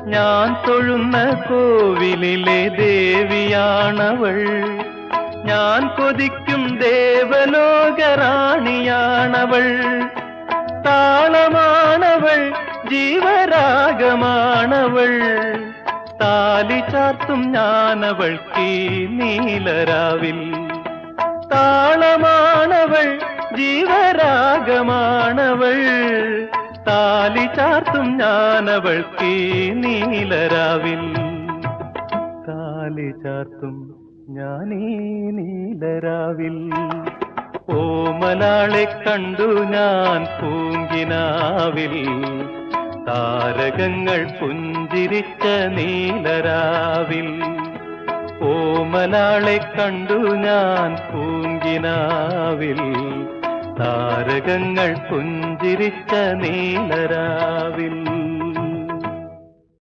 ഞാൻ തൊഴുന്ന കോവിലിലെ ദേവിയാണവൾ. ഞാൻ കൊതിക്കും ദേവലോകറാണിയാണവൾ. താളമാണവൾ, ജീവരാഗമാണവൾ. താലി ചാർത്തും ഞാനവൾക്കീ നീലരാവിൽ. താളമാണവൾ, ജീവരാഗമാണവൾ. താലി ചാർത്തും ഞാനവൾക്കീ നീലരാവിൽ. താലി ചാർത്തും ഞാനീ നീലരാവിൽ. ഓമലാളെ കണ്ടു ഞാൻ പൂങ്കിനാവിൽ. താരകങ്ങൾ പുഞ്ചിരിച്ച നീലരാവിൽ. ഓമലാളെ കണ്ടു ഞാൻ പൂങ്കിനാവിൽ. താരകങ്ങൾ പുഞ്ചിരിച്ച നീലരാവിൽ.